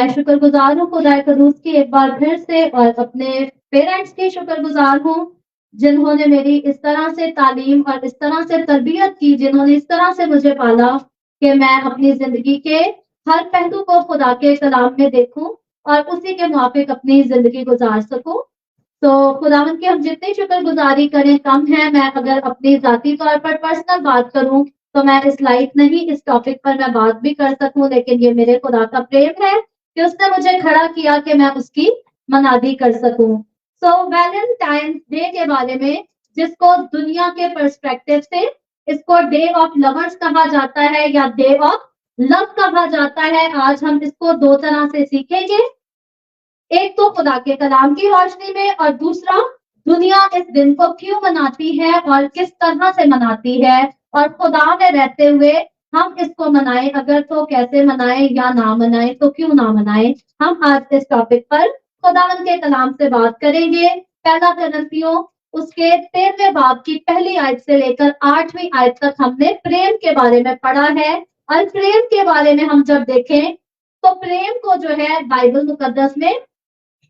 میں شکر گزار ہوں خدا قدوس کی ایک بار پھر سے، اور اپنے پیرنٹس کی شکر گزار ہوں جنہوں نے میری اس طرح سے تعلیم اور اس طرح سے تربیت کی، جنہوں نے اس طرح سے مجھے پالا کہ میں اپنی زندگی کے ہر پہلو کو خدا کے کلام میں دیکھوں اور اسی کے موافق اپنی زندگی گزار سکوں۔ تو خداوند کی ہم جتنی شکر گزاری کریں کم ہے۔ میں اگر اپنی ذاتی طور پر پرسنل بات کروں تو میں اس لائق نہیں اس ٹاپک پر میں بات بھی کر سکوں، لیکن یہ میرے خدا کا پریم ہے کہ اس نے مجھے کھڑا کیا کہ میں اس کی منادی کر سکوں۔ سو ویلنٹائنس ڈے کے بارے میں، جس کو دنیا کے پرسپیکٹو سے اس کو ڈے آف لورز کہا جاتا ہے یا ڈے آف لو کہا جاتا ہے، آج ہم اس کو دو طرح سے سیکھیں گے۔ ایک تو خدا کے کلام کی روشنی میں، اور دوسرا دنیا اس دن کو کیوں مناتی ہے اور کس طرح سے مناتی ہے، اور خدا میں رہتے ہوئے ہم اس کو منائیں، اگر تو کیسے منائیں یا نہ منائیں تو کیوں نہ منائیں۔ ہم آج اس ٹاپک پر خداوند کے کلام سے بات کریں گے۔ پہلا کرنتھیوں اس کے 13ویں باب کی پہلی آیت سے لے کر 8ویں آیت تک ہم نے پریم کے بارے میں پڑھا ہے، اور پریم کے بارے میں ہم جب دیکھیں تو پریم کو جو ہے بائبل مقدس میں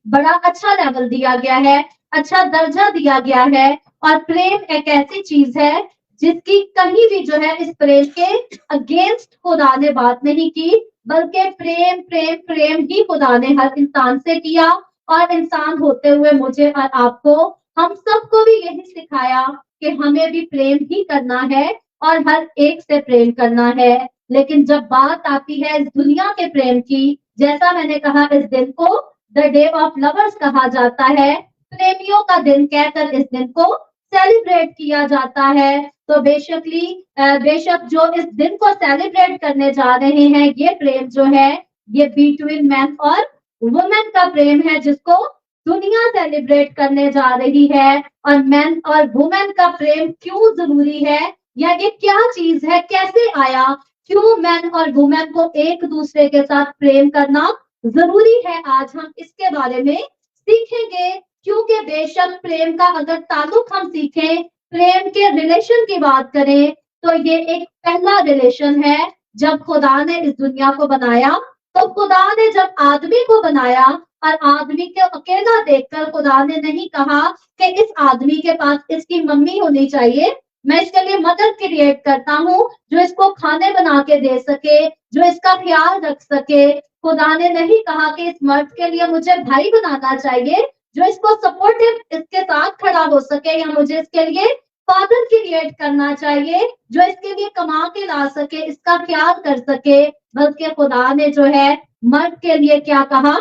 بڑا اچھا لیول دیا گیا ہے، اچھا درجہ دیا گیا ہے، اور پریم ایک ایسی چیز ہے جس کی کہیں بھی جو ہے اس پریم کے اگینسٹ خدا نے بات نہیں کی، بلکہ پریم پریم پریم ہی خدا نے ہر انسان سے کیا، اور انسان ہوتے ہوئے مجھے اور آپ کو، ہم سب کو بھی یہی سکھایا کہ ہمیں بھی پریم ہی کرنا ہے اور ہر ایک سے پریم کرنا ہے۔ لیکن جب بات آتی ہے اس دنیا کے پریم کی، جیسا میں نے کہا اس دن کو دا ڈے آف لورز کہا جاتا ہے، پریمیوں کا دن کہہ کر اس دن کو سیلیبریٹ کیا جاتا ہے۔ تو بے شک جو اس دن کو سیلیبریٹ کرنے جا رہے ہیں، یہ پریم جو ہے یہ بٹوین مین اور وومن کا پریم ہے، جس کو دنیا سیلیبریٹ کرنے جا رہی ہے۔ اور مین اور وومن کا پریم کیوں ضروری ہے، یا یہ کیا چیز ہے، کیسے آیا، کیوں مین اور وومن کو ایک دوسرے کے ساتھ پریم کرنا ضروری ہے، آج ہم اس کے بارے میں سیکھیں گے۔ کیونکہ بے شک پریم کا اگر تعلق ہم سیکھیں، پریم کے ریلیشن کی بات کریں، تو یہ ایک پہلا ریلیشن ہے۔ جب خدا نے اس دنیا کو بنایا تو خدا نے جب آدمی کو بنایا، اور آدمی کو اکیلا دیکھ کر خدا نے نہیں کہا کہ اس آدمی کے پاس اس کی ممی ہونی چاہیے، میں اس کے لیے مدر کریٹ کرتا ہوں جو اس کو کھانے بنا کے دے سکے، جو اس کا خیال رکھ سکے۔ خدا نے نہیں کہا کہ اس مرد کے لیے مجھے بھائی بنانا چاہیے جو اس کو سپورٹو اس کے ساتھ کھڑا ہو سکے، یا مجھے اس کے لیے فادر کریٹ کرنا چاہیے جو اس کے لیے کما کے لا سکے، اس کا خیال کر سکے، بلکہ خدا نے جو ہے مرد کے لیے کیا کہا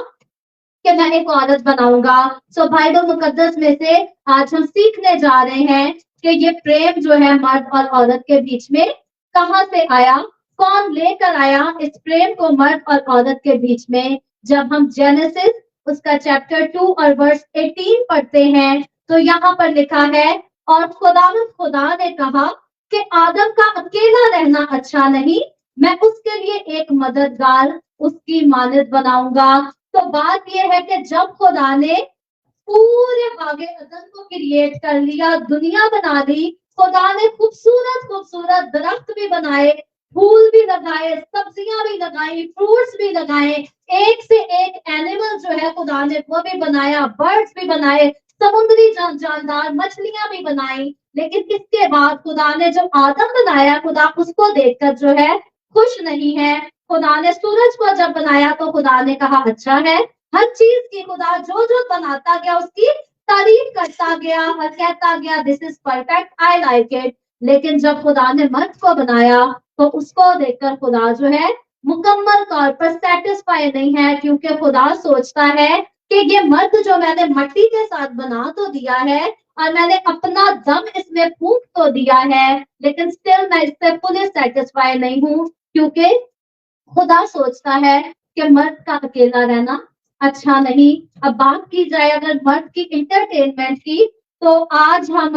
کہ میں ایک عورت بناؤں گا۔ سو بائبل مقدس میں سے آج ہم سیکھنے جا رہے ہیں کہ یہ پریم جو ہے مرد اور عورت کے بیچ میں کہاں سے آیا، کون لے کر آیا اس پریم کو مرد اور عورت کے بیچ میں۔ جب ہم جینیسس اس کا چیپٹر 2 اور ورس 18 پڑھتے ہیں تو یہاں پر لکھا ہے، اور خدا نے کہا کہ آدم کا اکیلا رہنا اچھا نہیں، میں اس کے لیے ایک مددگار اس کی مانند بناؤں گا۔ تو بات یہ ہے کہ جب خدا نے پورے باغ عدن کو کریٹ کر لیا، دنیا بنا لی، خدا نے خوبصورت خوبصورت درخت بھی بنائے، پھول بھی لگائے، سبزیاں بھی لگائی، فروٹس بھی لگائے، ایک سے ایک اینیمل جو ہے خدا نے وہ بھی بنایا، برڈز بھی بنائے، سمندری جاندار مچھلیاں بھی بنائی۔ لیکن اس کے بعد خدا نے جب آدم بنایا، خدا اس کو دیکھ کر جو ہے خوش نہیں ہے۔ خدا نے سورج کو جب بنایا تو خدا نے کہا اچھا ہے، ہر چیز کی خدا جو جو بناتا گیا اس کی تعریف کرتا گیا اور کہتا گیا this is perfect, I like it. لیکن جب خدا نے مرد کو بنایا تو اس کو دیکھ کر خدا جو ہے مکمل طور پر سیٹسفائی نہیں ہے، کیونکہ خدا سوچتا ہے کہ یہ مرد جو میں نے مٹی کے ساتھ بنا تو دیا ہے اور میں نے اپنا دم اس میں پھونک تو دیا ہے، لیکن سٹل میں اس سے فلی سیٹسفائی نہیں ہوں، کیونکہ خدا سوچتا ہے کہ مرد کا اکیلا رہنا اچھا نہیں۔ اب بات کی جائے اگر مرد کی انٹرٹینمنٹ کی، تو آج ہم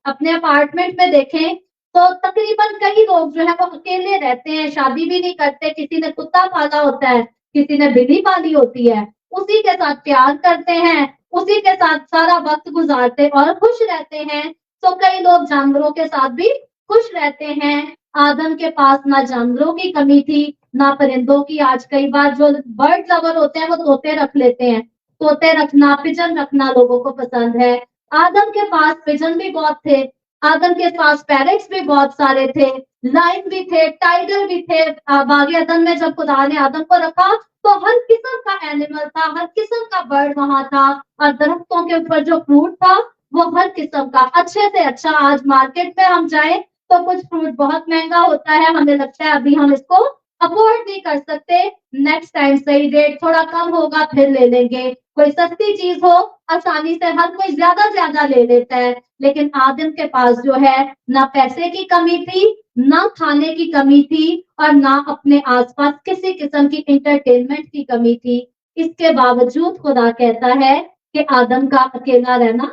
اپنے اپارٹمنٹ میں دیکھیں تو تقریباً کئی لوگ جو ہے وہ اکیلے رہتے ہیں، شادی بھی نہیں کرتے، کسی نے کتا پالا ہوتا ہے، کسی نے بلی پالی ہوتی ہے، اسی کے ساتھ پیار کرتے ہیں، اسی کے ساتھ سارا وقت گزارتے اور خوش رہتے ہیں۔ تو کئی لوگ جانوروں کے ساتھ بھی خوش رہتے ہیں۔ آدم کے پاس نہ جانوروں کی کمی تھی، ना परिंदों की। आज कई बार जो बर्ड लवर होते हैं वो तोते रख लेते हैं, तोते रखना, पिजन रखना लोगों को पसंद है। आदम के पास पिजन भी बहुत थे, आदम के पास पैरेट्स भी बहुत सारे थे, लाइन भी थे, टाइगर भी थे। बागे अदन में जब खुदा ने आदम को रखा तो हर किस्म का एनिमल था, हर किस्म का बर्ड वहां था, और दरख्तों के ऊपर जो फ्रूट था वो हर किस्म का अच्छे से अच्छा। आज मार्केट में हम जाए तो कुछ फ्रूट बहुत महंगा होता है, हमें लगता है अभी हम इसको अफोर्ड नहीं कर सकते, नेक्स्ट टाइम सही रेट थोड़ा कम होगा फिर ले लेंगे। कोई सस्ती चीज हो आसानी से हर कोई ज्यादा ले लेता है, लेकिन आदम के पास जो है ना पैसे की कमी थी, ना खाने की कमी थी, और ना अपने आसपास किसी किस्म की इंटरटेनमेंट की कमी थी। इसके बावजूद खुदा कहता है कि आदम का अकेला रहना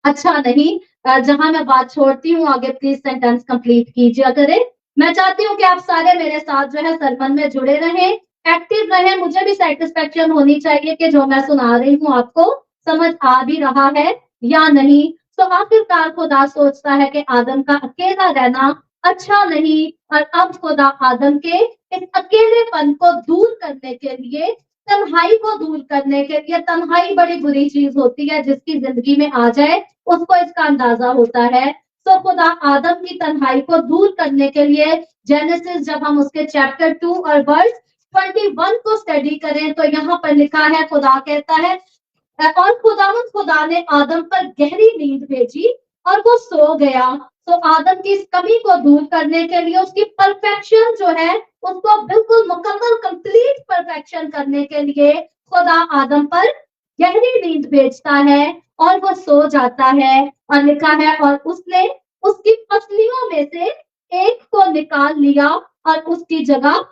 अच्छा नहीं। जहां मैं बात छोड़ती हूँ आगे प्लीज सेंटेंस कंप्लीट कीजिए करें। मैं चाहती हूँ कि आप सारे मेरे साथ जो है सरमन में जुड़े रहें, एक्टिव रहें। मुझे भी सेटिस्फेक्शन होनी चाहिए कि जो मैं सुना रही हूँ आपको समझ आ भी रहा है या नहीं। तो आखिरकार खुदा सोचता है कि आदम का अकेला रहना अच्छा नहीं, और अब खुदा आदम के इस अकेलेपन को दूर करने के लिए, तन्हाई को दूर करने के लिए, तन्हाई बड़ी बुरी चीज होती है, जिसकी जिंदगी में आ जाए उसको इसका अंदाजा होता है। तो खुदा आदम की तन्हाई को दूर करने के लिए जेनेसिस जब हम उसके चैप्टर 2 और वर्स 21 को स्टडी करें तो यहाँ पर लिखा है, खुदा कहता है, और खुदा ने आदम पर गहरी नींद भेजी और वो सो गया। तो आदम की इस कमी को दूर करने के लिए, उसकी परफेक्शन जो है उसको बिल्कुल मुकम्मल कंप्लीट परफेक्शन करने के लिए खुदा आदम पर गहरी नींद भेजता है और वो सो जाता है। और लिखा है, और उसने उसकी पसलियों में से एक को निकाल लिया और उसकी जगह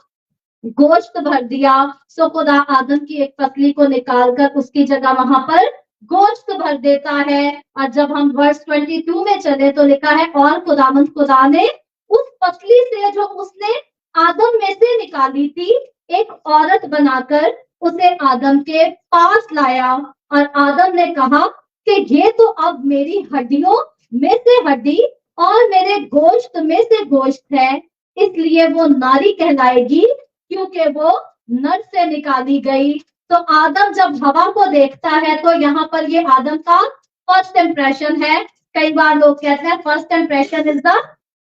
गोश्त भर दिया। सो खुदा आदम की एक पसली को निकालकर उसकी जगह वहां पर गोश्त भर देता है। और जब हम वर्स 22 में चले तो लिखा है, और खुदा ने उस पसली से जो उसने आदम में से निकाली थी एक औरत बनाकर उसे आदम के पास लाया। और आदम ने कहा कि ये तो अब मेरी हड्डियों में से हड्डी और मेरे गोश्त में से गोश्त है, इसलिए वो नारी कहलाएगी क्योंकि वो नर से निकाली गई। तो आदम जब हवा को देखता है तो यहाँ पर ये आदम का फर्स्ट इंप्रेशन है। कई बार लोग कहते हैं first impression is the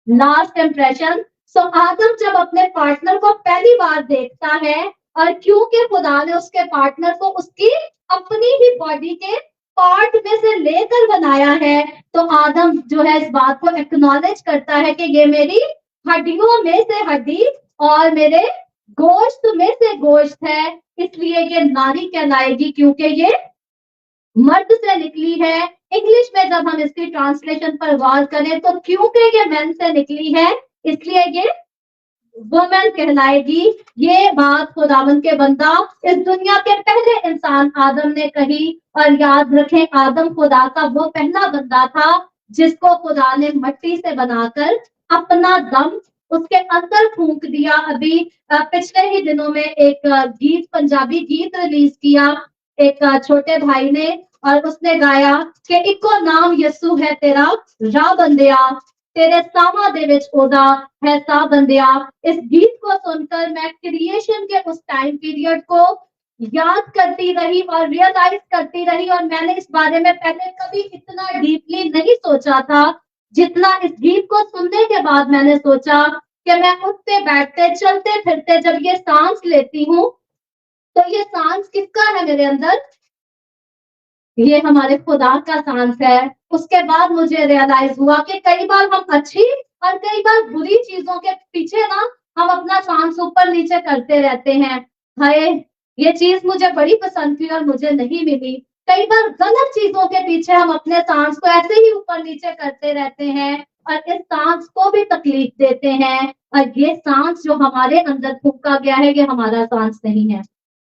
last impression. So आदम जब अपने पार्टनर को पहली बार देखता है, और क्योंकि खुदा ने उसके पार्टनर को उसकी अपनी ही बॉडी के पार्ट में से लेकर बनाया है, तो आदम जो है इस बात को एक्नॉलेज करता है कि ये मेरी हड्डियों में से हड्डी और मेरे गोश्त में से गोश्त है, इसलिए ये नारी कहलाएगी क्योंकि ये मर्द से निकली है। इंग्लिश में जब हम इसकी ट्रांसलेशन पर गौर करें तो क्योंकि ये मैन से निकली है इसलिए ये वुमेन कहलाएगी। ये बात खुदावन के बंदा इस दुनिया के पहले इंसान आदम ने कही। और याद रखें, आदम खुदा का वो पहला बंदा था जिसको खुदा ने मिट्टी से बनाकर अपना दम उसके अंदर फूंक दिया। अभी पिछले ही दिनों में एक गीत, पंजाबी गीत रिलीज किया एक छोटे भाई ने, और उसने गाया कि इको नाम यसू है तेरा राह बंदिया, तेरे सावा दे विच ओदा है सा बंदिया। इस गीत को सुनकर मैं क्रिएशन के उस टाइम पीरियड को याद करती रही और रियलाइज करती रही, और मैंने इस बारे में पहले कभी इतना डीपली नहीं सोचा था जितना इस गीत को सुनने के बाद मैंने सोचा कि मैं उठते बैठते चलते फिरते जब ये सांस लेती हूँ तो ये सांस किसका है मेरे अंदर? ये हमारे खुदा का सांस है। उसके बाद मुझे रियलाइज हुआ कि कई बार हम अच्छी और कई बार बुरी चीजों के पीछे ना हम अपना सांस ऊपर नीचे करते रहते हैं। हाय, ये चीज मुझे बड़ी पसंद थी और मुझे नहीं मिली। कई बार गलत चीजों के पीछे हम अपने सांस को ऐसे ही ऊपर नीचे करते रहते हैं और इस सांस को भी तकलीफ देते हैं। और ये सांस जो हमारे अंदर फूंका गया है ये हमारा सांस नहीं है।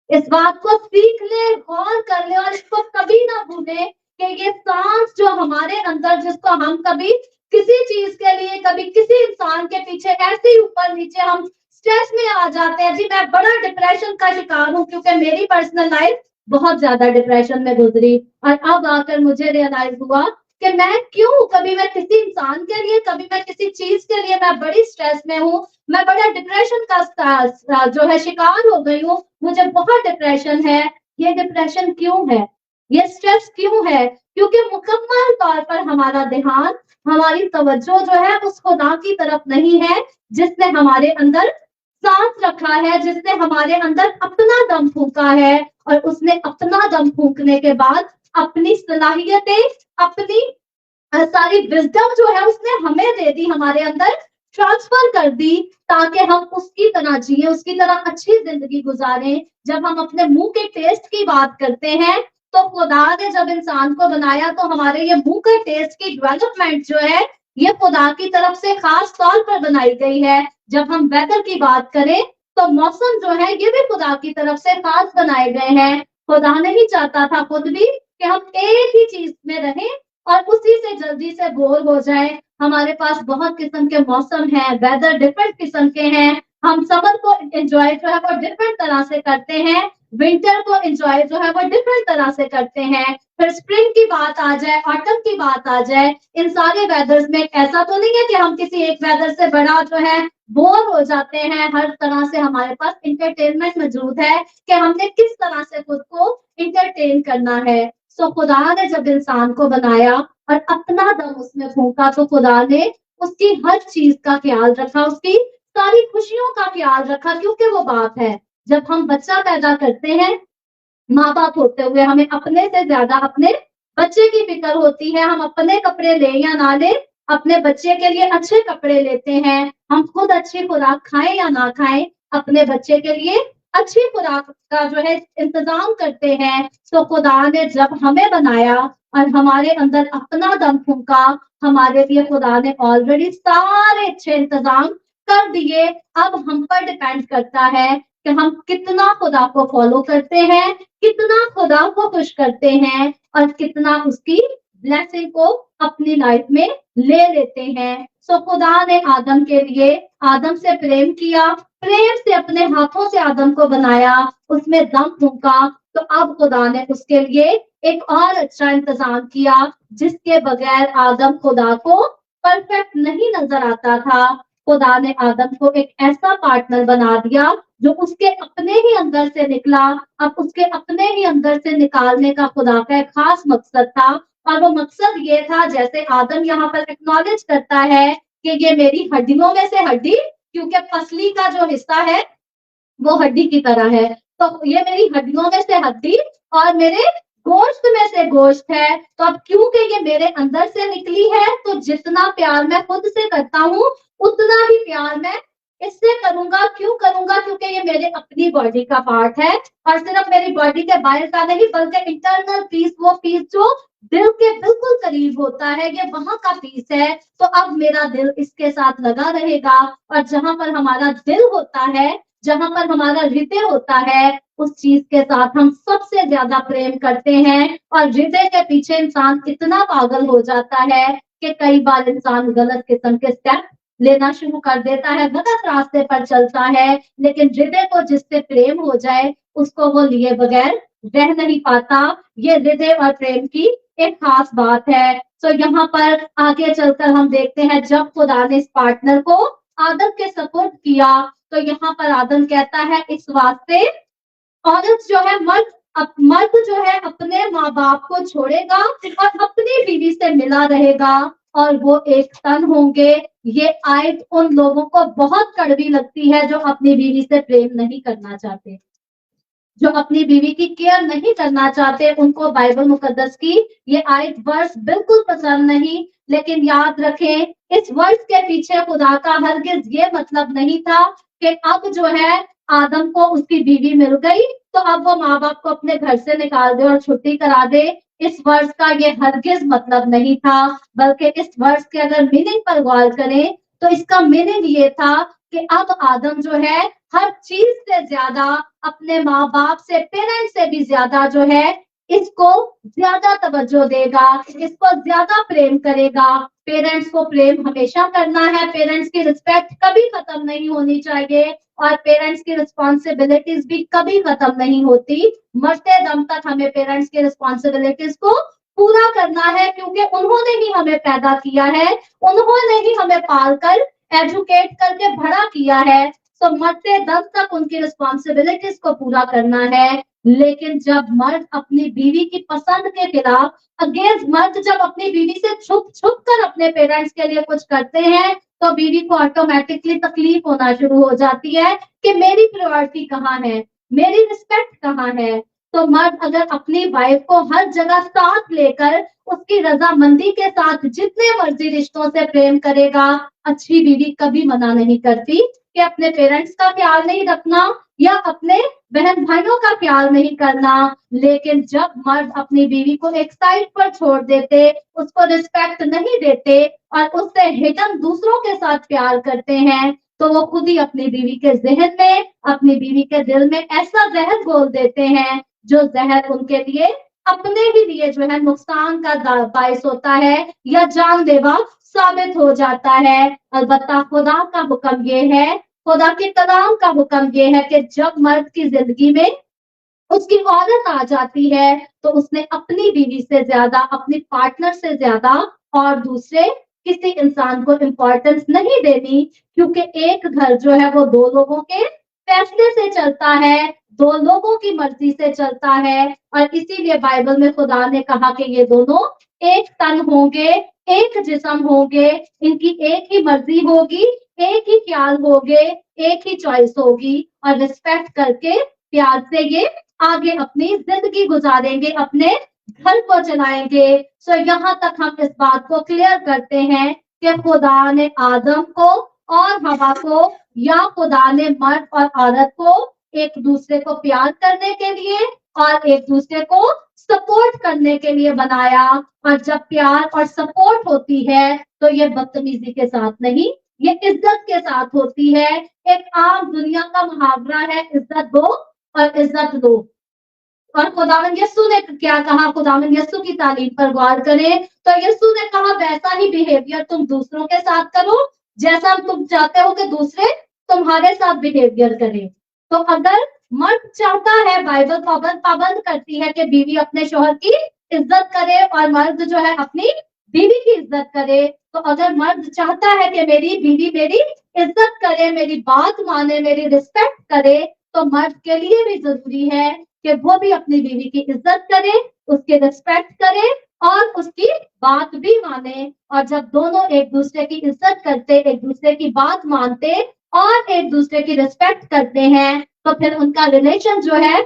इस बात को सीख ले, गौर कर ले और इसको कभी ना भूले कि ये सांस जो हमारे अंदर, जिसको हम कभी किसी चीज के लिए, कभी किसी इंसान के पीछे ऐसे ही ऊपर नीचे हम स्ट्रेस में आ जाते हैं। जी मैं बड़ा डिप्रेशन का शिकार हूँ क्योंकि मेरी पर्सनल लाइफ बहुत ज्यादा डिप्रेशन में गुजरी, और अब आकर मुझे रियलाइज हुआ کہ میں کیوں کبھی میں کسی انسان کے لیے کبھی میں کسی چیز کے لیے میں بڑی سٹریس میں ہوں, میں بڑا ڈپریشن کا جو ہے شکار ہو گئی ہوں, مجھے بہت ڈپریشن ہے. یہ ڈپریشن کیوں ہے, یہ سٹریس کیوں ہے؟ کیونکہ مکمل طور پر ہمارا دھیان, ہماری توجہ جو ہے اس خدا کی طرف نہیں ہے جس نے ہمارے اندر سانس رکھا ہے, جس نے ہمارے اندر اپنا دم پھونکا ہے, اور اس نے اپنا دم پھونکنے کے بعد اپنی صلاحیتیں, اپنی ساری وزڈم جو ہے اس نے ہمیں دے دی, ہمارے اندر ٹرانسفر کر دی, تاکہ ہم اس کی طرح جیے, اس کی طرح اچھی زندگی گزاریں. جب ہم اپنے منہ کے ٹیسٹ کی بات کرتے ہیں تو خدا نے جب انسان کو بنایا تو ہمارے یہ منہ کے ٹیسٹ کی ڈیولپمنٹ جو ہے یہ خدا کی طرف سے خاص طور پر بنائی گئی ہے. جب ہم ویدر کی بات کریں تو موسم جو ہے یہ بھی خدا کی طرف سے خاص بنائے گئے ہیں. خدا نہیں چاہتا تھا خود بھی کہ ہم ایک ہی چیز میں رہیں اور اسی سے جلدی سے بور ہو جائیں. ہمارے پاس بہت قسم کے موسم ہیں, ویدر ڈفرنٹ قسم کے ہیں. ہم سمر کو انجوائے جو ہے وہ ڈفرنٹ طرح سے کرتے ہیں, ونٹر کو انجوائے جو ہے وہ ڈفرنٹ طرح سے کرتے ہیں. پھر اسپرنگ کی بات آ جائے, آٹم کی بات آ جائے, ان سارے ویدرز میں ایسا تو نہیں ہے کہ ہم کسی ایک ویدر سے بڑا جو ہے بور ہو جاتے ہیں. ہر طرح سے ہمارے پاس انٹرٹینمنٹ موجود ہے کہ ہم نے کس طرح سے خود کو انٹرٹین کرنا ہے. سو خدا نے جب انسان کو بنایا اور اپنا دم اس میں پھونکا تو خدا نے اس کی ہر چیز کا خیال رکھا, اس کی ساری خوشیوں کا خیال رکھا, کیونکہ وہ باپ ہے. جب ہم بچہ پیدا کرتے ہیں, ماں باپ ہوتے ہوئے ہمیں اپنے سے زیادہ اپنے بچے کی فکر ہوتی ہے. ہم اپنے کپڑے لیں یا نہ لیں, اپنے بچے کے لیے اچھے کپڑے لیتے ہیں. ہم خود اچھی خوراک کھائیں یا نہ کھائیں, اپنے بچے کے لیے اچھی خوراک کا جو ہے انتظام کرتے ہیں. تو خدا نے جب ہمیں بنایا اور ہمارے اندر اپنا دم پھونکا, ہمارے لیے خدا نے آلریڈی سارے اچھے انتظام کر دیے. اب ہم پر ڈپینڈ کرتا ہے کہ ہم کتنا خدا کو فالو کرتے ہیں, کتنا خدا کو خوش کرتے ہیں, اور کتنا اس کی بلیسنگ کو اپنی لائف میں لے لیتے ہیں. سو خدا نے آدم کے لیے آدم سے پریم کیا, پریم سے اپنے ہاتھوں سے آدم کو بنایا, اس میں دم پھونکا. تو اب خدا نے اس کے لیے ایک اور اچھا انتظام کیا, جس کے بغیر آدم خدا کو پرفیکٹ نہیں نظر آتا تھا. خدا نے آدم کو ایک ایسا پارٹنر بنا دیا جو اس کے اپنے ہی اندر سے نکلا. اب اس کے اپنے ہی اندر سے نکالنے کا خدا کا ایک خاص مقصد تھا, اور وہ مقصد یہ تھا, جیسے آدم یہاں پر ایکنالج کرتا ہے کہ یہ میری ہڈیوں میں سے ہڈی, کیونکہ پسلی کا جو حصہ ہے وہ ہڈی کی طرح ہے, تو یہ میری ہڈیوں میں سے ہڈی اور میرے گوشت میں سے گوشت ہے. تو اب کیونکہ یہ میرے اندر سے نکلی ہے تو جتنا پیار میں خود سے کرتا ہوں اتنا ہی پیار میں اس سے کروں گا. کیوں کروں گا؟ کیونکہ یہ میرے اپنی باڈی کا پارٹ ہے, اور صرف میری باڈی کے باہر کا نہیں بلکہ انٹرنل پیس, وہ پیس جو دل کے بالکل قریب ہوتا ہے, یہ وہاں کا پیس ہے. تو اب میرا دل اس کے ساتھ لگا رہے گا, اور جہاں پر ہمارا دل ہوتا ہے, جہاں پر ہمارا ہردے ہوتا ہے, اس چیز کے ساتھ ہم سب سے زیادہ پریم کرتے ہیں. اور ہردے کے پیچھے انسان اتنا پاگل ہو جاتا ہے کہ کئی بار انسان غلط قسم کے اسٹیپ لینا شروع کر دیتا ہے, غلط راستے پر چلتا ہے. لیکن ہردے کو جس سے پریم ہو جائے اس کو وہ لیے بغیر رہ نہیں پاتا. یہ ہردے اور پریم کی ایک خاص بات ہے. تو یہاں پر آگے چل کر ہم دیکھتے ہیں جب خدا نے اس پارٹنر کو آدم کے سپورٹ کیا تو یہاں پر آدم کہتا ہے اس واسطے عورت جو ہے مرد جو ہے اپنے ماں باپ کو چھوڑے گا اور اپنی بیوی سے ملا رہے گا اور وہ ایک تن ہوں گے. یہ آیت ان لوگوں کو بہت کڑوی لگتی ہے جو اپنی بیوی سے پریم نہیں کرنا چاہتے, جو اپنی بیوی کی کیئر نہیں کرنا چاہتے. ان کو بائبل مقدس کی یہ آیت ورس بالکل پسند نہیں. لیکن یاد رکھیں اس ورس کے پیچھے خدا کا ہرگز یہ مطلب نہیں تھا کہ اب جو ہے آدم کو اس کی بیوی مل گئی تو اب وہ ماں باپ کو اپنے گھر سے نکال دے اور چھٹی کرا دے. اس ورس کا یہ ہرگز مطلب نہیں تھا, بلکہ اس ورس کے اگر میننگ پر غور کریں تو اس کا میننگ یہ تھا کہ اب آدم جو ہے ہر چیز سے زیادہ اپنے ماں باپ سے, پیرنٹ سے بھی زیادہ جو ہے اس کو زیادہ توجہ دے گا, اس کو زیادہ پریم کرے گا. پیرنٹس کو پریم ہمیشہ کرنا ہے, پیرنٹس کی رسپیکٹ کبھی ختم نہیں ہونی چاہیے, اور پیرنٹس کی رسپانسبلٹیز بھی کبھی ختم نہیں ہوتی. مرتے دم تک ہمیں پیرنٹس کی رسپانسبلٹیز کو पूरा करना है, क्योंकि उन्होंने ही हमें पैदा किया है, उन्होंने ही हमें पाल कर एजुकेट करके बड़ा किया है। तो मरते दम तक उनकी रिस्पॉन्सिबिलिटीज को पूरा करना है। लेकिन जब मर्द अपनी बीवी की पसंद के खिलाफ, अगेंस्ट मर्द जब अपनी बीवी से छुप छुप कर अपने पेरेंट्स के लिए कुछ करते हैं, तो बीवी को ऑटोमेटिकली तकलीफ होना शुरू हो जाती है कि मेरी प्रायोरिटी कहाँ है, मेरी रिस्पेक्ट कहाँ है। तो मर्द अगर अपनी वाइफ को हर जगह साथ लेकर उसकी रजामंदी के साथ जितने मर्जी रिश्तों से प्रेम करेगा, अच्छी बीवी कभी मना नहीं करती कि अपने पेरेंट्स का ख्याल नहीं रखना या अपने बहन भाइयों का ख्याल नहीं करना। लेकिन जब मर्द अपनी बीवी को एक साइड पर छोड़ देते, उसको रिस्पेक्ट नहीं देते और उससे हिडन दूसरों के साथ प्यार करते हैं, तो वो खुद ही अपनी बीवी के जहन में, अपनी बीवी के दिल में ऐसा जहर घोल देते हैं, जो जहर उनके लिए, अपने ही लिए जो है नुकसान का बायस होता है या जानलेवा साबित हो जाता है। अलबत्ता खुदा का हुक्म ये है, खुदा के कलाम का हुक्म ये है कि जब मर्द की जिंदगी में उसकी औरत आ जाती है, तो उसने अपनी बीवी से ज्यादा, अपनी पार्टनर से ज्यादा और दूसरे किसी इंसान को इम्पोर्टेंस नहीं देनी, क्योंकि एक घर जो है वो दो लोगों के फैसले से चलता है, दो लोगों की मर्जी से चलता है। और इसीलिए बाइबल में खुदा ने कहा कि ये दोनों एक तन होंगे, एक जिस्म होंगे, इनकी एक ही मर्जी होगी, एक ही ख्याल होंगे, एक ही चॉइस होगी, और रिस्पेक्ट करके प्यार से ये आगे अपनी जिंदगी गुजारेंगे, अपने घर को चलाएंगे। सो यहाँ तक हम इस बात को क्लियर करते हैं कि खुदा ने आदम को और हवा को, या खुदा ने मर्द और औरत को एक दूसरे को प्यार करने के लिए और एक दूसरे को सपोर्ट करने के लिए बनाया। और जब प्यार और सपोर्ट होती है, तो ये बदतमीजी के साथ नहीं, ये इज्जत के साथ होती है। एक आम दुनिया का मुहावरा है, इज्जत दो और इज्जत दो। और खुदावंद यस्सु ने क्या कहा, खुदावंद यस्सु की तालीम पर गौर करें तो यस्सु ने कहा वैसा ही बिहेवियर तुम दूसरों के साथ करो जैसा तुम चाहते हो कि दूसरे तुम्हारे साथ बिहेवियर करें। तो अगर मर्द चाहता है, बाइबल पाबंद करती है कि बीवी अपने शौहर की इज्जत करे और मर्द जो है अपनी बीवी की इज्जत करे, तो अगर मर्द चाहता है कि मेरी बीवी मेरी इज्जत करे, मेरी बात माने, मेरी रिस्पेक्ट करे, तो मर्द के लिए भी जरूरी है कि वो भी अपनी बीवी की इज्जत करे, उसकी रिस्पेक्ट करे और उसकी बात भी माने। और जब दोनों एक दूसरे की इज्जत करते, एक दूसरे की बात मानते और एक दूसरे की रिस्पेक्ट करते हैं, तो फिर उनका रिलेशन जो है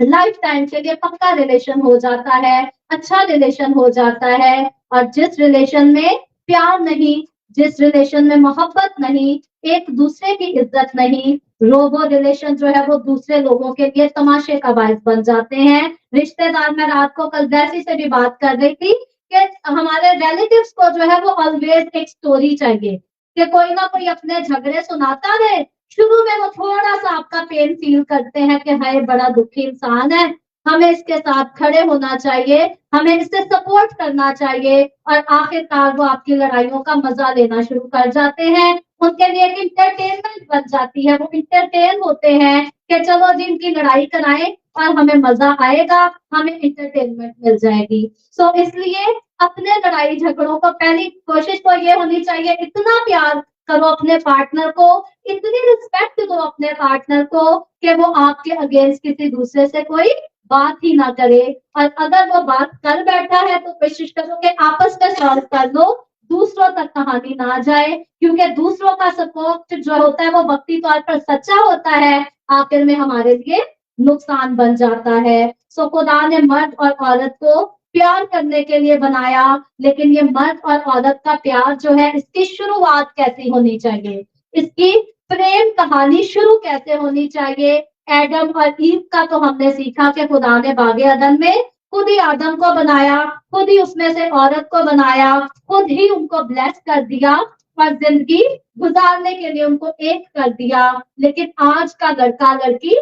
लाइफ टाइम के लिए पक्का रिलेशन हो जाता है, अच्छा रिलेशन हो जाता है। और जिस रिलेशन में प्यार नहीं, जिस रिलेशन में मोहब्बत नहीं, एक दूसरे की इज्जत नहीं, वो रिलेशन जो है वो दूसरे लोगों के लिए तमाशे का बायस बन जाते हैं। रिश्तेदार, मैं रात को कल जैसी से भी बात कर रही थी कि हमारे रिलेटिव्स को जो है वो ऑलवेज एक स्टोरी चाहिए कि कोई ना कोई अपने झगड़े सुनाता रहे। शुरू में वो थोड़ा सा आपका पेन फील करते हैं कि हाय बड़ा दुखी इंसान है, हमें इसके साथ खड़े होना चाहिए, हमें इससे सपोर्ट करना चाहिए, और आखिरकार वो आपकी लड़ाइयों का मजा लेना शुरू कर जाते हैं। उनके लिए एक इंटरटेनमेंट बन जाती है, वो इंटरटेन होते हैं कि चलो जी इनकी लड़ाई कराएं और हमें मजा आएगा, हमें इंटरटेनमेंट मिल जाएगी। सो इसलिए अपने लड़ाई झगड़ों को पहली कोशिश तो ये होनी चाहिए, इतना प्यार करो अपने पार्टनर को, इतनी रिस्पेक्ट दो अपने पार्टनर को कि वो आपके अगेंस्ट किसी दूसरे से कोई बात ही ना करे। और अगर वो बात कर बैठा है तो कोशिश करो कि आपस में सॉल्व कर लो, दूसरों तक कहानी ना जाए, क्योंकि दूसरों का सपोर्ट जो होता है वो वक्ती तौर पर सच्चा होता है, आखिर में हमारे लिए नुकसान बन जाता है। सो खुदा ने मर्द और औरत को प्यार करने के लिए बनाया, लेकिन ये मर्द और औरत का प्यार जो है इसकी शुरुआत कैसी होनी चाहिए, इसकी प्रेम कहानी शुरू कैसे होनी चाहिए। एडम और ईव का तो हमने सीखा कि खुदा ने बागे अदन में खुद ही आदम को बनाया, खुद ही उसमें से औरत को बनाया, खुद ही उनको ब्लेस कर दिया और जिंदगी गुजारने के लिए उनको एक कर दिया। लेकिन आज का लड़का लड़की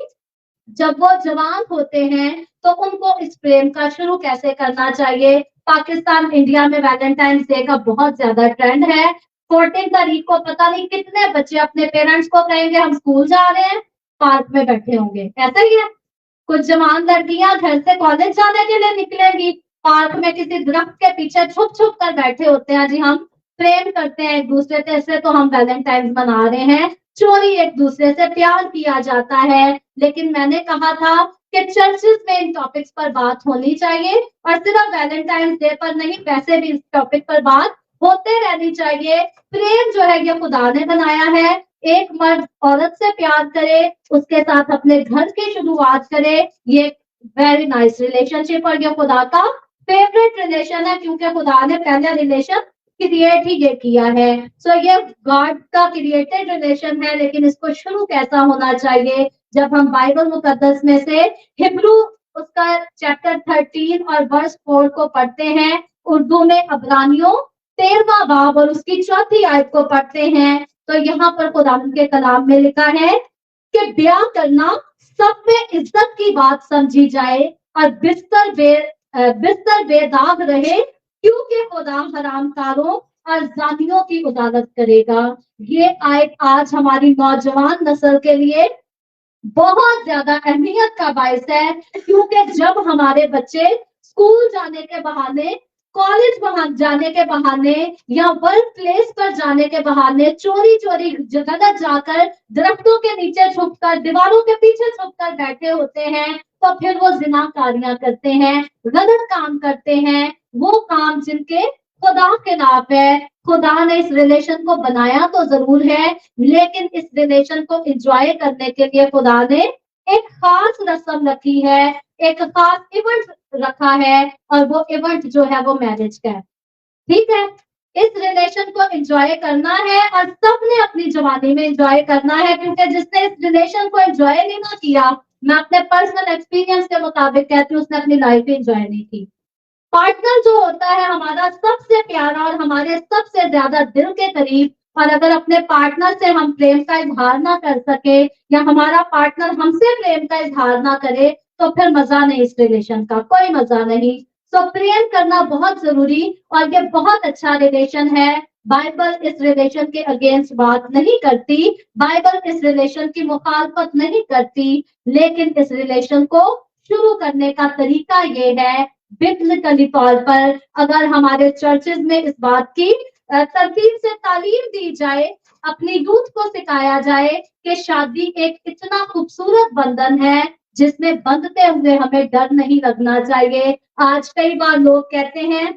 जब वो जवान होते हैं तो उनको इस प्रेम का शुरू कैसे करना चाहिए। पाकिस्तान इंडिया में वैलेंटाइंस डे का बहुत ज्यादा ट्रेंड है। 14 तारीख को पता नहीं कितने बच्चे अपने पेरेंट्स को कहेंगे हम स्कूल जा रहे हैं, पार्क में बैठे होंगे, ऐसा ही है। कुछ जवान लड़कियां घर से कॉलेज जाने के लिए निकलेंगी पार्क में किसी दरख्त के पीछे छुप छुप कर बैठे होते हैं, जी हम प्रेम करते हैं एक दूसरे से, इसलिए तो हम वैलेंटाइन मना रहे हैं, चोरी एक दूसरे से प्यार किया जाता है। लेकिन मैंने कहा था कि चर्चेस में इन टॉपिक्स पर बात होनी चाहिए, और सिर्फ वैलेंटाइन डे पर नहीं, वैसे भी इस टॉपिक पर बात होते रहनी चाहिए। प्रेम जो है ये खुदा ने बनाया है, एक मर्द औरत से प्यार करे, उसके साथ अपने घर की शुरुआत करे, ये वेरी नाइस रिलेशनशिप, और ये खुदा का फेवरेट रिलेशन है, क्योंकि खुदा ने पहला रिलेशन क्रिएट ही ये किया है। सो ये गॉड का क्रिएटेड रिलेशन है, लेकिन इसको शुरू कैसा होना चाहिए? जब हम बाइबल मुकद्दस में से हिब्रू उसका चैप्टर 13 और वर्स 4 को पढ़ते हैं, उर्दू में अबरानियों 13वां बाब और उसकी 4थी आयत को पढ़ते हैं, तो यहाँ पर खुदा के कलाम में लिखा है कि ब्याह करना सब में इज्जत की बात समझी जाए, और बिस्तर बेदाग रहे, क्योंकि खुदा हरामकारों और जानियों की उदालत करेगा। ये आयत आज हमारी नौजवान नस्ल के लिए बहुत ज्यादा अहमियत का बायस है, क्योंकि जब हमारे बच्चे स्कूल जाने के बहाने, कॉलेज जाने के बहाने या वर्क प्लेस पर जाने के बहाने चोरी चोरी जगह जाकर दरख्तों के नीचे छुपकर, दीवारों के पीछे छुपकर बैठे होते हैं, तो फिर वो जिनाकारियां करते हैं, गलत काम करते हैं, वो काम जिनके खुदा के खिलाफ है। खुदा ने इस रिलेशन को बनाया तो जरूर है, लेकिन इस रिलेशन को एंजॉय करने के लिए खुदा ने एक खास रस्म रखी है, एक खास इवेंट रखा है, और वो इवेंट जो है वो मैरिज का है। ठीक है, इस रिलेशन को एंजॉय करना है, और सबने अपनी जवानी में एंजॉय करना है, क्योंकि जिसने इस रिलेशन को एंजॉय नहीं ना किया, मैं अपने पर्सनल एक्सपीरियंस के मुताबिक कहती हूँ, उसने अपनी लाइफ एंजॉय नहीं की। पार्टनर जो होता है हमारा सबसे प्यारा और हमारे सबसे ज्यादा दिल के करीब, और अगर अपने पार्टनर से हम प्रेम का इजहार ना कर सके, या हमारा पार्टनर हमसे प्रेम का इजहार ना करे, तो फिर मजा नहीं, इस रिलेशन का कोई मजा नहीं। तो प्रेम करना बहुत जरूरी, और ये बहुत अच्छा रिलेशन है। बाइबल इस रिलेशन के अगेंस्ट बात नहीं करती, बाइबल इस रिलेशन की मुखालफत नहीं करती, लेकिन इस रिलेशन को शुरू करने का तरीका ये है, बिब्लिकली तौर पर अगर हमारे चर्चेज में इस बात की तरतीब से तालीम दी जाए, अपनी यूथ को सिखाया जाए कि शादी एक इतना खूबसूरत बंधन है जिसमें बंधते हुए हमें डर नहीं लगना चाहिए। आज कई बार लोग कहते हैं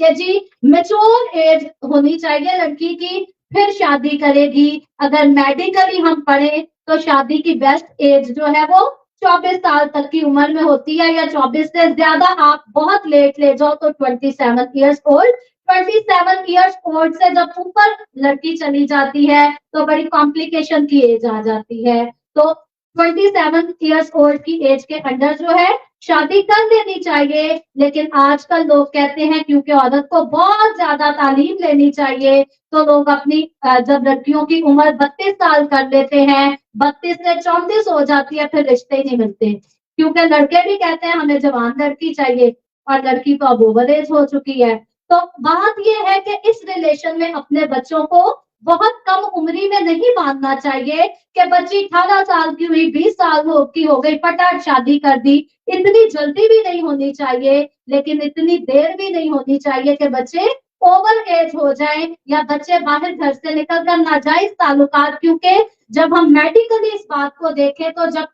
कि जी मैच्योर एज होनी चाहिए लड़की की, फिर शादी करेगी। अगर मेडिकली हम पढ़े तो शादी की बेस्ट एज जो है वो 24 साल तक की उम्र में होती है, या 24 से ज्यादा आप बहुत लेट ले जाओ तो 27 ईयर्स ओल्ड। 27 ईयर्स ओल्ड से जब ऊपर लड़की चली जाती है तो बड़ी कॉम्प्लिकेशन की एज आ जाती है। तो 27 ईयर्स ओल्ड की एज के अंडर जो है शादी कर लेनी चाहिए। लेकिन आजकल लोग कहते हैं क्योंकि औरत को बहुत ज्यादा तालीम लेनी चाहिए, तो लोग अपनी जब लड़कियों की उम्र 32 साल कर लेते हैं, 32 से 34 हो जाती है, फिर रिश्ते ही नहीं मिलते, क्योंकि लड़के भी कहते हैं हमें जवान लड़की चाहिए, और लड़की तो अब ओवर एज हो चुकी है। तो बात यह है कि इस रिलेशन में अपने बच्चों को बहुत कम उम्री में नहीं बांधना चाहिए कि बच्ची 18 साल की हुई, 20 साल की हो गई, फटाफट शादी कर दी। इतनी जल्दी भी नहीं होनी चाहिए, लेकिन इतनी देर भी नहीं होनी चाहिए कि बच्चे ओवर एज हो जाए, या बच्चे बाहर घर से निकलकर नाजायज ताल्लुकात। क्योंकि जब हम मेडिकली इस बात को देखें, तो जब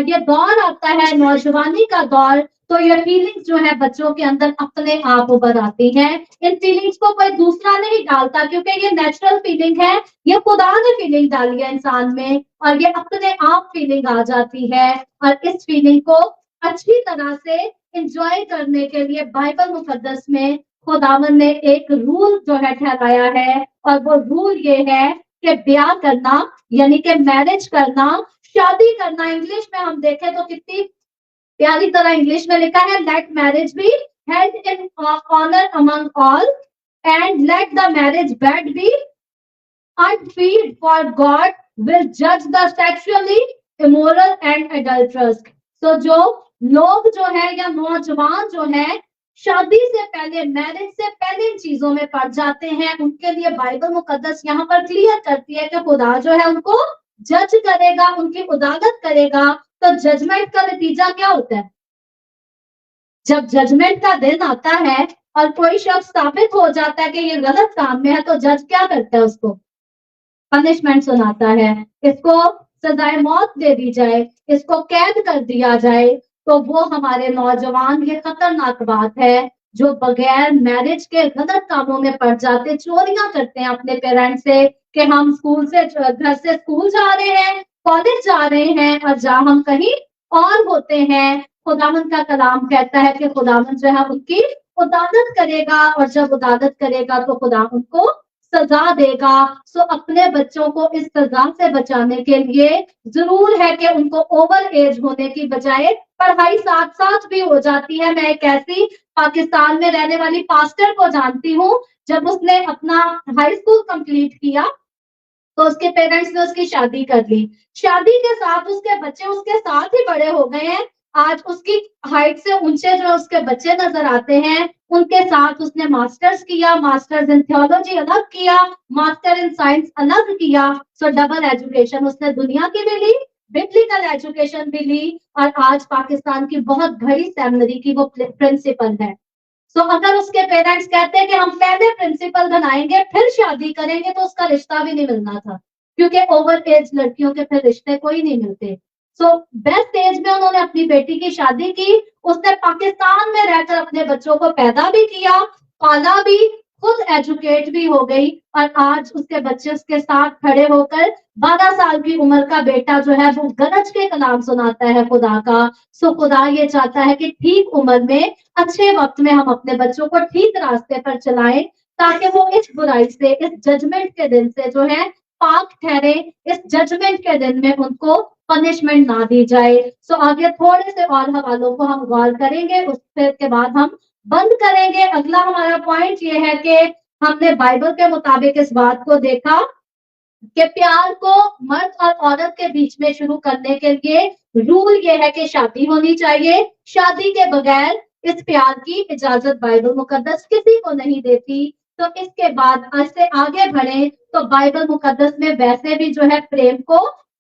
ये दौर आता है नौजवानी का दौर, तो ये फीलिंग्स जो है बच्चों के अंदर अपने आप उभर आती हैं। इन फीलिंग्स को कोई दूसरा नहीं डालता, क्योंकि ये नेचुरल फीलिंग है, ये खुदा ने फीलिंग डाली है इंसान में, और ये अपने आप फीलिंग आ जाती है। और इस फीलिंग को अच्छी तरह से एंजॉय करने के लिए बाइबल मुकद्दस में खुदावन ने एक रूल जो है ठहराया है, और वो रूल ये है कि ब्याह करना यानी कि मैरिज करना, शादी करना, इंग्लिश में हम देखें तो कितनी प्यारी तरह इंग्लिश में लिखा है, let marriage be held in honour among all, and let the marriage bed be unfeed, for God will judge the sexually immoral and adulterous। तो जो लोग जो है या नौजवान जो है शादी से पहले, मैरिज से पहले इन चीजों में पड़ जाते हैं, उनके लिए बाइबल मुकद्दस यहाँ पर क्लियर करती है कि खुदा जो है उनको जज करेगा, उनकी उदालत करेगा। तो जजमेंट का नतीजा क्या होता है? जब जजमेंट का दिन आता है और कोई शख्स साबित हो जाता है कि ये गलत काम में है, तो जज क्या करता है? उसको पनिशमेंट सुनाता है, इसको सजाए मौत दे दी जाए, इसको कैद कर दिया जाए। तो वो हमारे नौजवान, ये खतरनाक बात है, जो बगैर मैरिज के गलत कामों में पड़ जाते, चोरियां करते हैं अपने पेरेंट्स से कि हम स्कूल से, घर से स्कूल जा रहे हैं, कॉलेज जा रहे हैं, और जहाँ हम कहीं और होते हैं। खुदावंद का कलाम कहता है कि खुदावंद जो है उनकी उदालत करेगा, और जब उदालत करेगा तो खुदा उनको सजा देगा। सो अपने बच्चों को इस सजा से बचाने के लिए जरूर है कि उनको ओवर एज होने की बजाय पढ़ाई साथ साथ भी हो जाती है। मैं एक ऐसी पाकिस्तान में रहने वाली पास्टर को जानती हूँ, जब उसने अपना हाई स्कूल कंप्लीट किया तो उसके पेरेंट्स ने उसकी शादी कर ली। शादी के साथ उसके बच्चे उसके साथ ही बड़े हो गए हैं। आज उसकी हाइट से ऊंचे जो उसके बच्चे नजर आते हैं, उनके साथ उसने मास्टर्स किया, मास्टर्स इन थियोलॉजी अलग किया, मास्टर इन साइंस अलग किया। सो डबल एजुकेशन उसने दुनिया की भी ली, बिब्लिकल एजुकेशन भी ली, और आज पाकिस्तान की बहुत बड़ी सेमिनरी की वो प्रिंसिपल है। तो अगर उसके पेरेंट्स कहते हैं कि हम पहले प्रिंसिपल बनाएंगे फिर शादी करेंगे, तो उसका रिश्ता भी नहीं मिलना था, क्योंकि ओवर एज लड़कियों के फिर रिश्ते कोई नहीं मिलते। सो बेस्ट एज में उन्होंने अपनी बेटी की शादी की। उसने पाकिस्तान में रहकर अपने बच्चों को पैदा भी किया, पाला भी, खुद एजुकेट भी हो गई, और आज उसके बच्चे उसके साथ खड़े होकर 12 साल की उम्र का बेटा जो है वो गरज के कलाम सुनाता है खुदा का। सो खुदा ये चाहता है कि ठीक उम्र में, अच्छे वक्त में हम अपने बच्चों को ठीक रास्ते पर चलाएं, ताकि वो इस बुराई से, इस जजमेंट के दिन से जो है पाक ठहरे, इस जजमेंट के दिन में उनको पनिशमेंट ना दी जाए। सो आगे थोड़े से और हवालों को हम गौर करेंगे, उसके बाद हम बंद करेंगे। अगला हमारा पॉइंट ये है कि हमने बाइबल के मुताबिक इस बात को देखा कि प्यार को मर्द और औरत के बीच में शुरू करने के लिए रूल ये है कि शादी होनी चाहिए। शादी के बगैर इस प्यार की इजाजत बाइबल मुकद्दस किसी को नहीं देती। तो इसके बाद आज से आगे बढ़े तो बाइबल मुकद्दस में वैसे भी जो है प्रेम को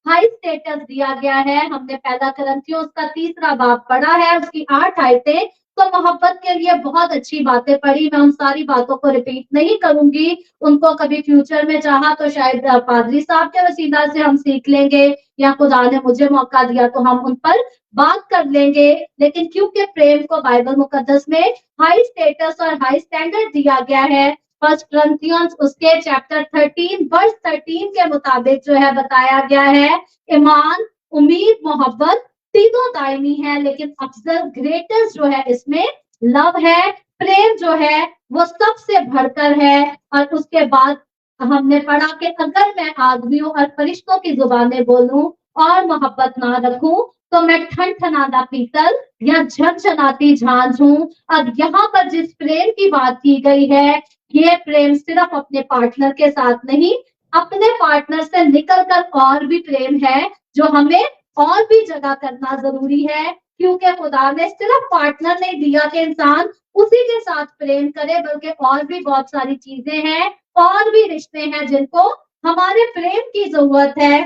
हाई स्टेटस दिया गया है। हमने पहला करंथियों उसका 3रा बाब पढ़ा है, उसकी 8 आयतें, तो मोहब्बत के लिए बहुत अच्छी बातें पढ़ी। मैं उन सारी बातों को रिपीट नहीं करूंगी, उनको कभी फ्यूचर में चाहा तो शायद पादरी साहब के वसीला से हम सीख लेंगे, या खुदा ने मुझे मौका दिया तो हम उन पर बात कर लेंगे। लेकिन क्योंकि प्रेम को बाइबल मुकद्दस में हाई स्टेटस और हाई स्टैंडर्ड दिया गया है, फर्स्ट करंथियंस उसके चैप्टर 13 वर्स 13 के मुताबिक जो है बताया गया है, ईमान, उम्मीद, मोहब्बत तीनों दायमी है, लेकिन अफजल ग्रेटेस्ट जो है इसमें लव है। प्रेम जो है वो सबसे बढ़कर है। और उसके बाद हमने पढ़ा कि अगर मैं आदमियों और फरिश्तों की जुबानें बोलूं और मोहब्बत ना रखूं, तो मैं ठनठनाता पीतल या झनझनाती झांझ हूं। अब यहाँ पर जिस प्रेम की बात की गई है, ये प्रेम सिर्फ अपने पार्टनर के साथ नहीं, अपने पार्टनर से निकलकर और भी प्रेम है, जो हमें और भी जगह करना जरूरी है। क्योंकि खुदा ने सिर्फ पार्टनर नहीं दिया कि इंसान उसी के साथ प्रेम करे, बल्कि और भी बहुत सारी चीजें हैं, और भी रिश्ते हैं जिनको हमारे प्रेम की जरूरत है।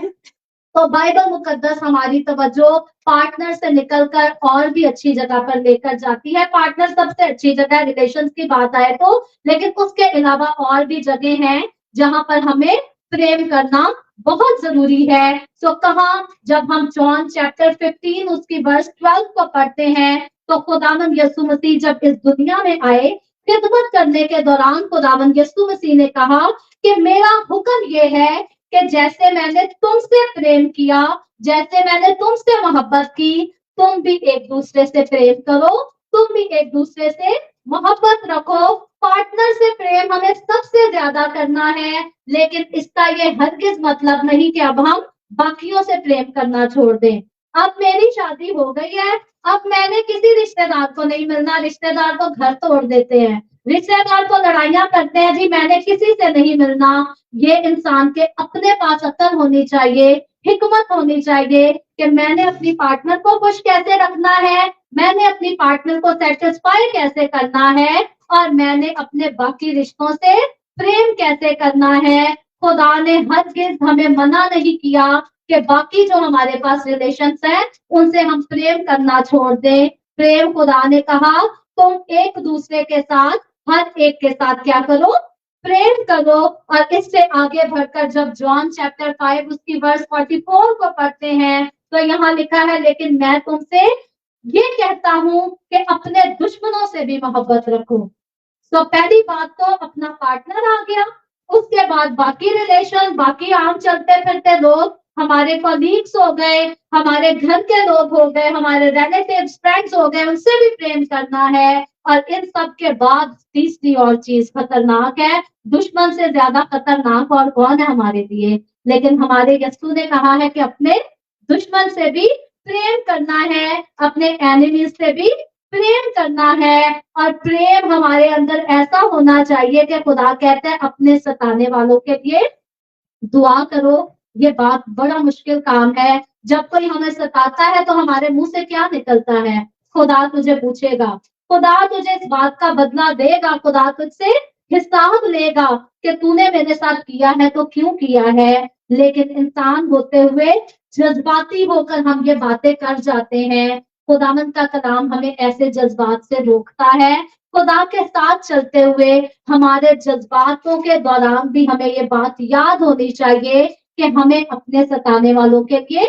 तो बाइबल मुकद्दस हमारी तवज्जो पार्टनर से निकलकर और भी अच्छी जगह पर लेकर जाती है। पार्टनर सबसे अच्छी जगह रिलेशंस की बात आए तो, लेकिन उसके अलावा और भी जगह हैं जहां पर हमें प्रेम करना बहुत जरूरी है। तो कहा, जब हम जॉन चैप्टर 15 उसकी वर्स 12 को पढ़ते हैं, तो खुदावंद यीशु मसीह जब इस दुनिया में आए, खिदमत करने के दौरान खुदावंद यीशु मसीह ने कहा कि मेरा हुक्म ये है कि जैसे मैंने तुमसे प्रेम किया, जैसे मैंने तुमसे मोहब्बत की, तुम भी एक दूसरे से प्रेम करो, तुम भी एक दूसरे से मोहब्बत रखो। पार्टनर से प्रेम हमें सबसे ज्यादा करना है, लेकिन इसका ये हरगिज मतलब नहीं कि अब हम बाकियों से प्रेम करना छोड़ दें। अब मेरी शादी हो गई है, अब मैंने किसी रिश्तेदार को नहीं मिलना, रिश्तेदार तो घर तोड़ देते हैं, रिश्तेदार तो लड़ाइयां करते हैं, जी मैंने किसी से नहीं मिलना। ये इंसान के अपने पास अक्ल होनी चाहिए, हिकमत होनी चाहिए कि मैंने अपनी पार्टनर को खुश कैसे रखना है, मैंने अपनी पार्टनर को सेटिस्फाई कैसे करना है, और मैंने अपने बाकी रिश्तों से प्रेम कैसे करना है। खुदा ने हरगिज हमें मना नहीं किया कि बाकी जो हमारे पास रिलेशंस हैं उनसे हम प्रेम करना छोड़ दें। प्रेम खुदा ने कहा तुम एक दूसरे के साथ हर एक के साथ क्या करो, प्रेम करो। और इससे आगे बढ़कर जब जॉन चैप्टर 5 उसकी वर्स 44 को पढ़ते हैं तो यहाँ लिखा है, लेकिन मैं तुमसे ये कहता हूं कि अपने दुश्मनों से भी मोहब्बत रखो। तो पहली बात तो अपना पार्टनर आ गया, उसके बाद बाकी रिलेशन, बाकी आम चलते फिरते लोग, हमारे कॉलीग्स हो गए, हमारे घर के लोग हो गए, हमारे रिलेटिव्स फ्रेंड्स हो गए, उनसे भी प्रेम करना है। और इन सब के बाद तीसरी और चीज खतरनाक है, दुश्मन से ज्यादा खतरनाक और कौन है हमारे लिए, लेकिन हमारे यीशु ने कहा है कि अपने दुश्मन से भी प्रेम करना है, अपने एनिमीज से भी प्रेम करना है। और प्रेम हमारे अंदर ऐसा होना चाहिए कि खुदा कहते हैं अपने सताने वालों के लिए दुआ करो। ये बात बड़ा मुश्किल काम है, जब कोई हमें सताता है तो हमारे मुंह से क्या निकलता है, खुदा तुझे पूछेगा, खुदा तुझे इस बात का बदला देगा, खुदा तुझसे हिसाब लेगा कि तूने मेरे साथ किया है तो क्यों किया है। लेकिन इंसान होते हुए जज्बाती होकर हम ये बातें कर जाते हैं। खुदावंद का कलाम हमें ऐसे जज्बात से रोकता है। खुदा के साथ चलते हुए हमारे जज्बातों के दौरान भी हमें ये बात याद होनी चाहिए कि हमें अपने सताने वालों के लिए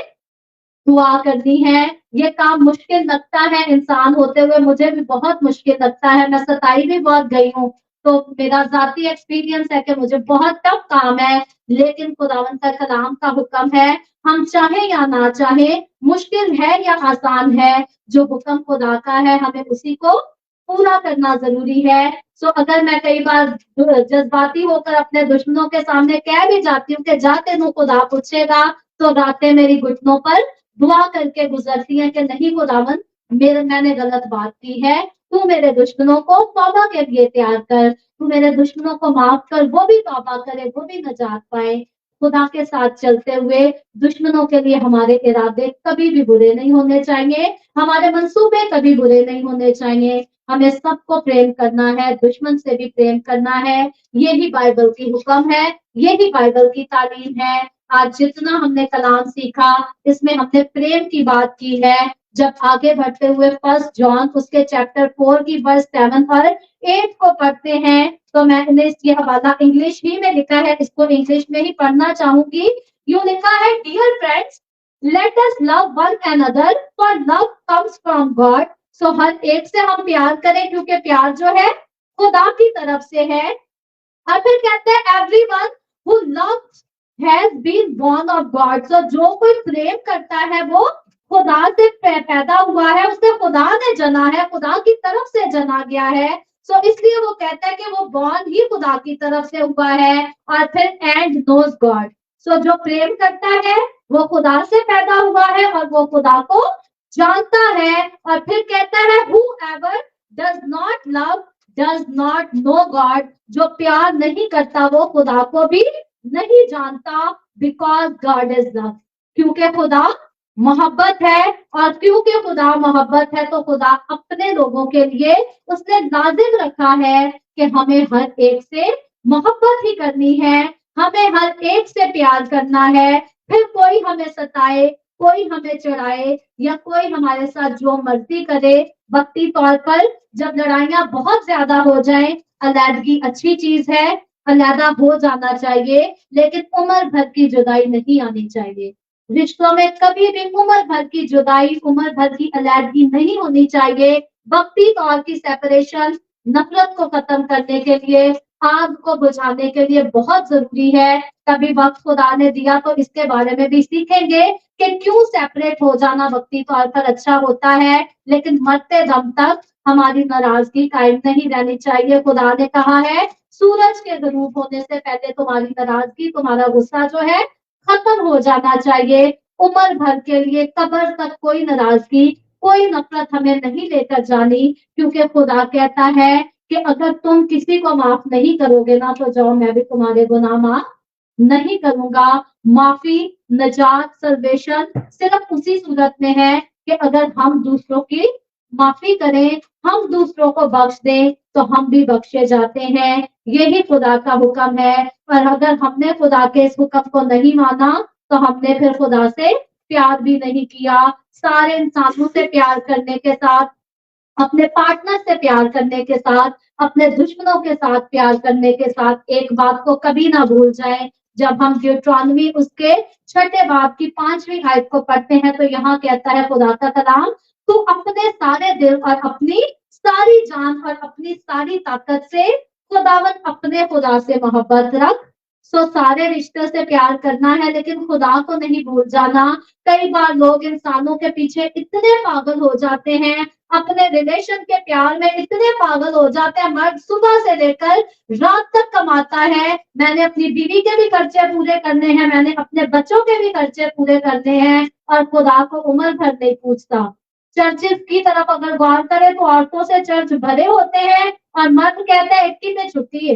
दुआ करनी है। ये काम मुश्किल लगता है, इंसान होते हुए मुझे भी बहुत मुश्किल लगता है, मैं सताई भी बहुत गई हूँ, तो मेरा जाती एक्सपीरियंस है कि मुझे बहुत टफ काम है। लेकिन खुदावंद का कलाम का हुक्म है, हम चाहे या ना चाहे, मुश्किल है या आसान है, जो हुक्म खुदा का है हमें उसी को पूरा करना जरूरी है। सो अगर मैं कई बार जज्बाती होकर अपने दुश्मनों के सामने कह भी जाती हूँ कि जा तेनू खुदा पूछेगा, तो रातें मेरी घुटनों पर दुआ करके गुजरती है कि नहीं खुदावंद, मैंने गलत बात की है, तू मेरे दुश्मनों को तौबा के लिए तैयार कर, तू मेरे दुश्मनों को माफ कर, वो भी तौबा करे, वो भी नजात पाए। खुदा के साथ चलते हुए दुश्मनों के लिए हमारे इरादे कभी भी बुरे नहीं होने चाहिए, हमारे मंसूबे कभी बुरे नहीं होने चाहिए। हमें सबको प्रेम करना है, दुश्मन से भी प्रेम करना है। यही बाइबल की हुक्म है, यही बाइबल की तालीम है। आज जितना हमने कलाम सीखा, इसमें हमने प्रेम की बात की है। जब आगे बढ़ते हुए फर्स्ट जॉन उसके चैप्टर 4 की वर्स 7 और 8 को पढ़ते हैं, तो मैंने इसकी हवाला इंग्लिश ही में लिखा है, इसको इंग्लिश में ही पढ़ना चाहूंगी। यूं लिखा है, dear friends, let us love one another for love comes from God. So हर एक से हम प्यार करें क्योंकि प्यार जो है खुदा की तरफ से है। और फिर कहते हैं, everyone who loves has been born of God. So जो कोई प्रेम करता है वो खुदा से पैदा हुआ है, उसे खुदा ने जना है, खुदा की तरफ से जना गया है। सो इसलिए वो कहता है कि वो बॉर्न ही खुदा की तरफ से हुआ है। और फिर एंड नोज गॉड। सो जो प्रेम करता है वो खुदा से पैदा हुआ है और वो खुदा को जानता है। और फिर कहता है, whoever does not love does not know God। जो प्यार नहीं करता वो खुदा को भी नहीं जानता, because God is love। क्योंकि खुदा मोहब्बत है, और क्योंकि खुदा मोहब्बत है तो खुदा अपने लोगों के लिए उसने लाजिम रखा है कि हमें हर एक से मोहब्बत ही करनी है, हमें हर एक से प्यार करना है। फिर कोई हमें सताए, कोई हमें चढ़ाए, या कोई हमारे साथ जो मर्जी करे, वक्ती तौर पर जब लड़ाइयां बहुत ज्यादा हो जाएं, अलहदगी अच्छी चीज है, अलहदा हो जाना चाहिए, लेकिन उम्र भर की जुदाई नहीं आनी चाहिए। रिश्तों में कभी भी उम्र भर की जुदाई, उम्र भर की अलहदगी नहीं होनी चाहिए। वक्ती तौर की सेपरेशन नफरत को खत्म करने के लिए, आग को बुझाने के लिए बहुत जरूरी है। कभी वक्त खुदा ने दिया तो इसके बारे में भी सीखेंगे कि क्यों सेपरेट हो जाना वक्ती तौर पर अच्छा होता है, लेकिन मरते दम तक हमारी नाराजगी कायम नहीं रहनी चाहिए। खुदा ने कहा है, सूरज के गरूब होने से पहले तुम्हारी नाराजगी, तुम्हारा गुस्सा जो है खत्म हो जाना चाहिए। उम्र भर के लिए कब्र तक कोई नाराजगी, कोई नफरत हमें नहीं लेकर जानी, क्योंकि खुदा कहता है कि अगर तुम किसी को माफ नहीं करोगे ना, तो जाओ मैं भी तुम्हारे गुनाह माफ नहीं करूंगा। माफी, नजात, सल्वेशन सिर्फ उसी सूरत में है कि अगर हम दूसरों की माफी करें, हम दूसरों को बख्श दें, तो हम भी बख्शे जाते हैं। यही खुदा का हुक्म है। और अगर हमने खुदा के इस हुक्म को नहीं माना, तो हमने फिर खुदा से प्यार भी नहीं किया। सारे इंसानों से प्यार करने के साथ अपने पार्टनर से प्यार करने के साथ, अपने दुश्मनों के साथ प्यार करने के साथ एक बात को कभी ना भूल जाएं। जब हम ड्यूटरॉनमी उसके 6 बाब की 5वीं आयत को पढ़ते हैं तो यहाँ कहता है खुदा का कलाम, तू अपने सारे दिल और अपनी सारी जान और अपनी सारी ताकत से खुदावन अपने खुदा से मोहब्बत रख। सो सारे रिश्ते से प्यार करना है लेकिन खुदा को नहीं भूल जाना। कई बार लोग इंसानों के पीछे इतने पागल हो जाते हैं, अपने रिलेशन के प्यार में इतने पागल हो जाते हैं, मर्द सुबह से लेकर रात तक कमाता है, मैंने अपनी बीवी के भी खर्चे पूरे करने हैं, मैंने अपने बच्चों के भी खर्चे पूरे करने हैं, और खुदा को उम्र भर नहीं पूछता। चर्चिस की तरफ अगर गौर करें तो औरतों से चर्च भरे होते हैं और मर्द कहते हैं एक ही दिन छुट्टी है,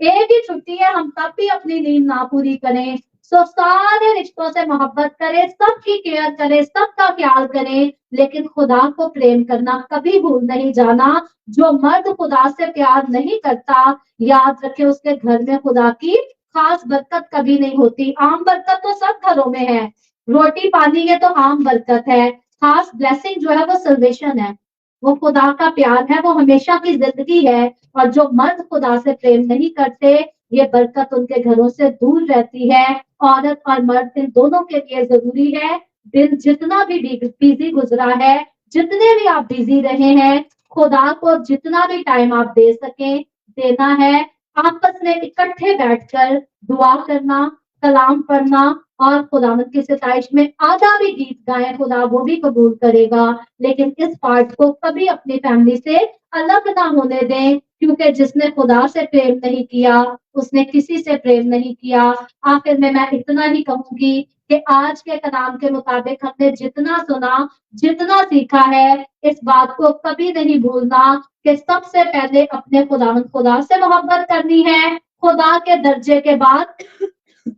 एक ही छुट्टी है, हम तब भी अपनी नींद ना पूरी करें। सो सारे रिश्तों से मोहब्बत करें, सबकी केयर करें, सबका ख्याल करें, लेकिन खुदा को प्रेम करना कभी भूल नहीं जाना। जो मर्द खुदा से प्यार नहीं करता, याद रखे उसके घर में खुदा की खास बरकत कभी नहीं होती। आम बरकत तो सब घरों में है, रोटी पानी ये तो आम बरकत है, खास ब्लेसिंग जो है वो सल्वेशन है, वो खुदा का प्यार है, वो हमेशा की जिंदगी है। और जो मर्द खुदा से प्रेम नहीं करते, ये बरकत उनके घरों से दूर रहती है। औरत और मर्द इन दोनों के लिए जरूरी है। दिन जितना भी बिजी गुजरा है, जितने भी आप बिजी रहे हैं, खुदा को जितना भी टाइम आप दे सकें देना है। आपस में इकट्ठे बैठकर दुआ करना, कलाम पढ़ना और खुदावंद की सताइश में आधा भी गीत गाएं, खुदा वो भी कबूल करेगा। लेकिन इस पार्ट को कभी अपनी फैमिली से अलग ना होने दें, क्योंकि जिसने खुदा से प्रेम नहीं किया उसने किसी से प्रेम नहीं किया। आखिर में मैं इतना ही कहूंगी कि आज के कलाम के मुताबिक हमने जितना सुना, जितना सीखा है, इस बात को कभी नहीं भूलना कि सबसे पहले अपने खुदा से मोहब्बत करनी है। खुदा के दर्जे के बाद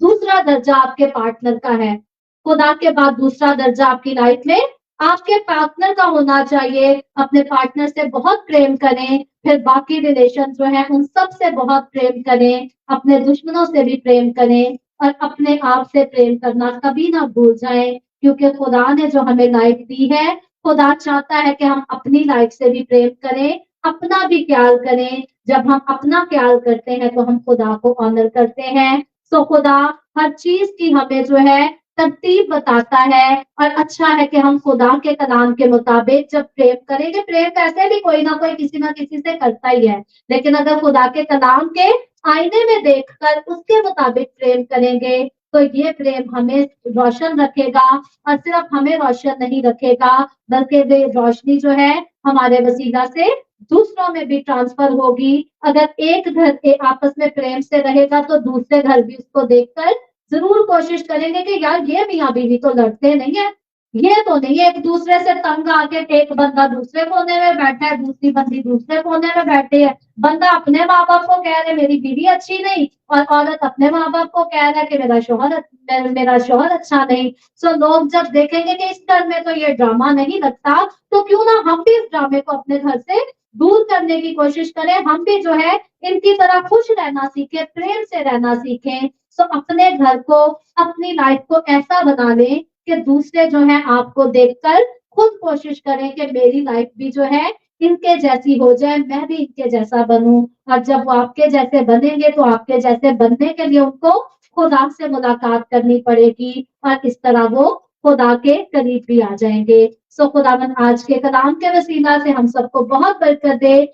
दूसरा दर्जा आपके पार्टनर का है, खुदा के बाद दूसरा दर्जा आपकी लाइफ में आपके पार्टनर का होना चाहिए। अपने पार्टनर से बहुत प्रेम करें, फिर बाकी रिलेशन जो है उन सब से बहुत प्रेम करें, अपने दुश्मनों से भी प्रेम करें और अपने आप से प्रेम करना कभी ना भूल जाएं, क्योंकि खुदा ने जो हमें लाइफ दी है, खुदा चाहता है कि हम अपनी लाइफ से भी प्रेम करें, अपना भी ख्याल करें। जब हम अपना ख्याल करते हैं तो हम खुदा को ऑनर करते हैं। सो खुदा हर चीज की हमें जो है तरतीब बताता है, और अच्छा है कि हम खुदा के कलाम के मुताबिक जब प्रेम करेंगे, प्रेम वैसे भी कोई ना किसी से करता ही है, लेकिन अगर खुदा के कलाम के आईने में देखकर उसके मुताबिक प्रेम करेंगे तो ये प्रेम हमें रोशन रखेगा, और सिर्फ हमें रोशन नहीं रखेगा बल्कि वे रोशनी जो है हमारे वसीला से दूसरों में भी ट्रांसफर होगी। अगर एक घर के आपस में प्रेम से रहेगा तो दूसरे घर भी उसको देखकर जरूर कोशिश करेंगे कि यार ये मियाँ बीवी तो लड़ते नहीं है, ये तो नहीं है एक दूसरे से तंग आके एक बंदा दूसरे कोने में बैठा है, दूसरी बंदी दूसरे कोने में बैठे है, बंदा अपने माँ बाप को कह रहे मेरी बीवी अच्छी नहीं, और औरत अपने माँ बाप को कह रहा है कि मेरा शोहर अच्छा नहीं। सो लोग जब देखेंगे कि इस घर में तो ये ड्रामा नहीं लगता, तो क्यों ना हम भी इस ड्रामे को अपने घर से दूर करने की कोशिश करें, हम भी जो है इनकी तरह खुश रहना सीखें, प्रेम से रहना सीखें। सो अपने घर को, अपनी लाइफ को ऐसा बना लें कि दूसरे जो है आपको देखकर खुद कोशिश करें कि मेरी लाइफ भी जो है इनके जैसी हो जाए, मैं भी इनके जैसा बनूं। और जब वो आपके जैसे बनेंगे तो आपके जैसे बनने के लिए उनको खुदा से मुलाकात करनी पड़ेगी, और इस तरह वो खुदा के करीब भी आ जाएंगे। सो खुदावन आज के कलाम के वसीला से हम सबको बहुत बरकत दे।